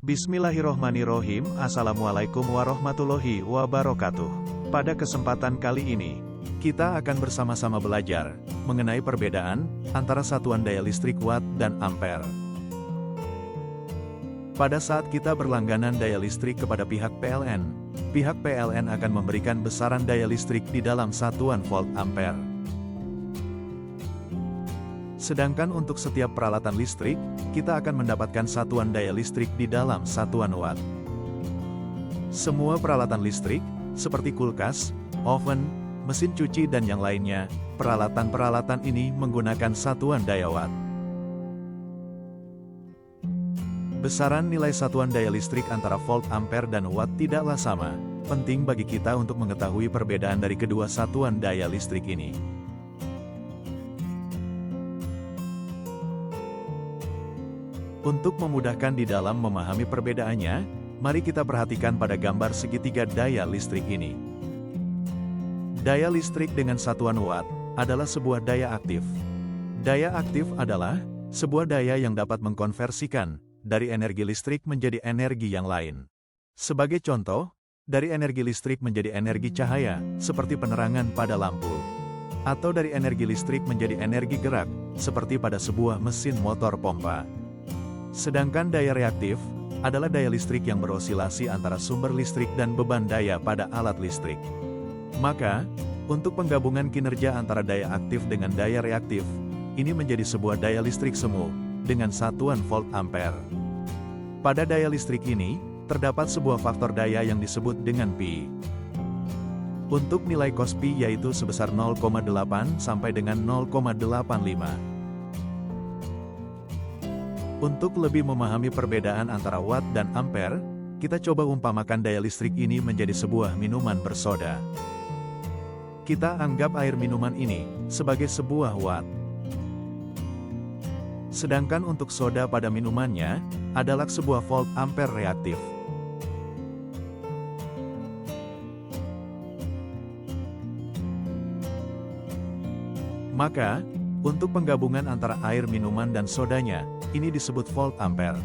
Bismillahirrohmanirrohim. Assalamualaikum warahmatullahi wabarakatuh. Pada kesempatan kali ini, kita akan bersama-sama belajar mengenai perbedaan antara satuan daya listrik watt dan ampere. Pada saat kita berlangganan daya listrik kepada pihak PLN akan memberikan besaran daya listrik di dalam satuan volt ampere. Sedangkan untuk setiap peralatan listrik, kita akan mendapatkan satuan daya listrik di dalam satuan watt. Semua peralatan listrik, seperti kulkas, oven, mesin cuci dan yang lainnya, peralatan-peralatan ini menggunakan satuan daya watt. Besaran nilai satuan daya listrik antara volt ampere dan watt tidaklah sama. Penting bagi kita untuk mengetahui perbedaan dari kedua satuan daya listrik ini. Untuk memudahkan di dalam memahami perbedaannya, mari kita perhatikan pada gambar segitiga daya listrik ini. Daya listrik dengan satuan watt adalah sebuah daya aktif. Daya aktif adalah sebuah daya yang dapat mengkonversikan dari energi listrik menjadi energi yang lain. Sebagai contoh, dari energi listrik menjadi energi cahaya, seperti penerangan pada lampu. Atau dari energi listrik menjadi energi gerak, seperti pada sebuah mesin motor pompa. Sedangkan daya reaktif adalah daya listrik yang berosilasi antara sumber listrik dan beban daya pada alat listrik. Maka, untuk penggabungan kinerja antara daya aktif dengan daya reaktif, ini menjadi sebuah daya listrik semu dengan satuan volt ampere. Pada daya listrik ini, terdapat sebuah faktor daya yang disebut dengan Pi. Untuk nilai cos Pi yaitu sebesar 0,8 sampai dengan 0,85. Untuk lebih memahami perbedaan antara watt dan ampere, kita coba umpamakan daya listrik ini menjadi sebuah minuman bersoda. Kita anggap air minuman ini sebagai sebuah watt. Sedangkan untuk soda pada minumannya adalah sebuah volt ampere reaktif. Maka, untuk penggabungan antara air minuman dan sodanya, ini disebut volt ampere.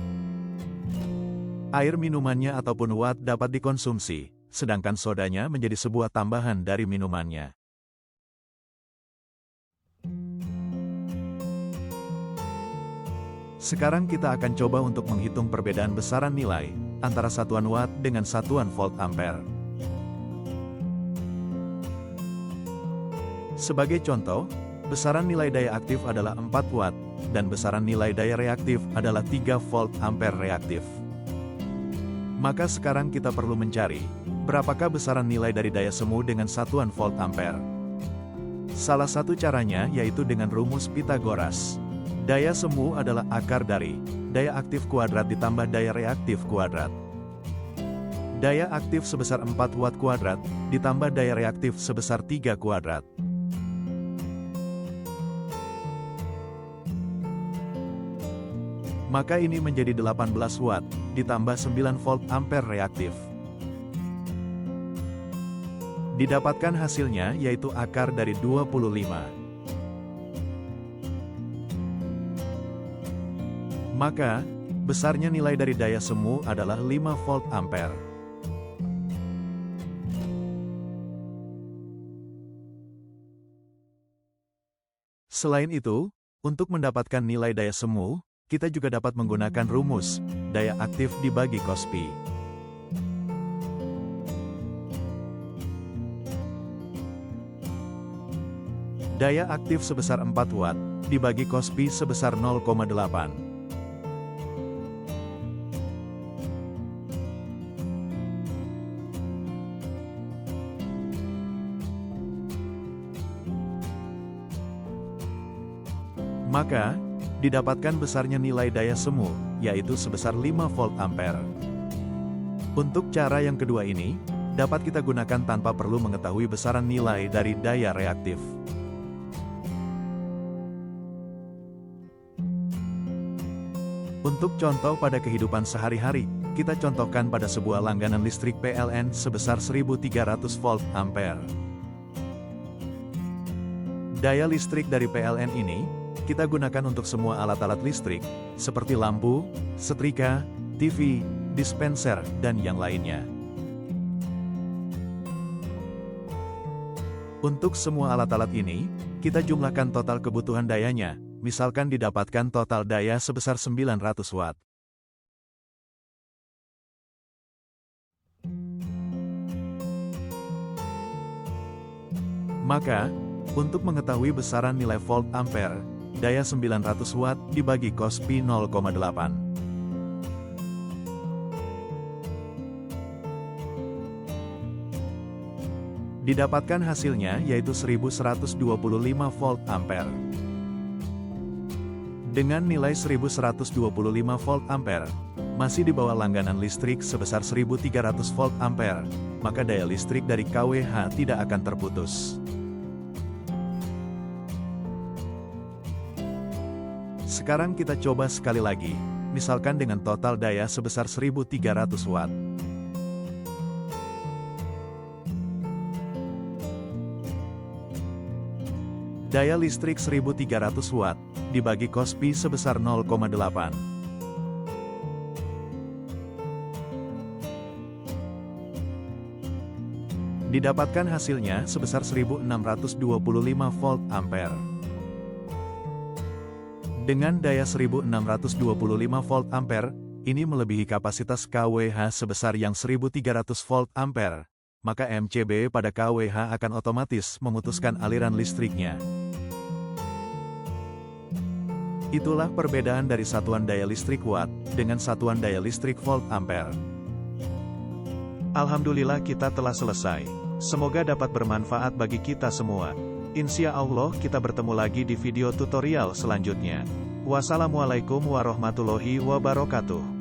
Air minumannya ataupun watt dapat dikonsumsi, sedangkan sodanya menjadi sebuah tambahan dari minumannya. Sekarang kita akan coba untuk menghitung perbedaan besaran nilai antara satuan watt dengan satuan volt ampere. Sebagai contoh, besaran nilai daya aktif adalah 4 watt, dan besaran nilai daya reaktif adalah 3 volt ampere reaktif. Maka sekarang kita perlu mencari, berapakah besaran nilai dari daya semu dengan satuan volt ampere. Salah satu caranya yaitu dengan rumus Pythagoras. Daya semu adalah akar dari daya aktif kuadrat ditambah daya reaktif kuadrat. Daya aktif sebesar 4 watt kuadrat, ditambah daya reaktif sebesar 3 kuadrat. Maka ini menjadi 18 watt, ditambah 9 volt ampere reaktif. Didapatkan hasilnya yaitu akar dari 25. Maka, besarnya nilai dari daya semu adalah 5 volt ampere. Selain itu, untuk mendapatkan nilai daya semu, kita juga dapat menggunakan rumus daya aktif dibagi cos Pi. Daya aktif sebesar 4 watt dibagi cos Pi sebesar 0,8. Maka, didapatkan besarnya nilai daya semu, yaitu sebesar 5 volt ampere. Untuk cara yang kedua ini, dapat kita gunakan tanpa perlu mengetahui besaran nilai dari daya reaktif. Untuk contoh pada kehidupan sehari-hari, kita contohkan pada sebuah langganan listrik PLN sebesar 1300 volt ampere. Daya listrik dari PLN ini kita gunakan untuk semua alat-alat listrik, seperti lampu, setrika, TV, dispenser, dan yang lainnya. Untuk semua alat-alat ini, kita jumlahkan total kebutuhan dayanya, misalkan didapatkan total daya sebesar 900 watt. Maka, untuk mengetahui besaran nilai volt ampere, daya 900 watt dibagi cos pi 0,8. Didapatkan hasilnya yaitu 1125 volt ampere. Dengan nilai 1125 volt ampere, masih di bawah langganan listrik sebesar 1300 volt ampere, maka daya listrik dari KWH tidak akan terputus. Sekarang kita coba sekali lagi, misalkan dengan total daya sebesar 1300 watt. Daya listrik 1300 watt, dibagi cos pi sebesar 0,8. Didapatkan hasilnya sebesar 1625 volt ampere. Dengan daya 1625 volt ampere, ini melebihi kapasitas KWH sebesar yang 1300 volt ampere, maka MCB pada KWH akan otomatis memutuskan aliran listriknya. Itulah perbedaan dari satuan daya listrik watt dengan satuan daya listrik volt ampere. Alhamdulillah kita telah selesai. Semoga dapat bermanfaat bagi kita semua. Insya Allah kita bertemu lagi di video tutorial selanjutnya. Wassalamualaikum warahmatullahi wabarakatuh.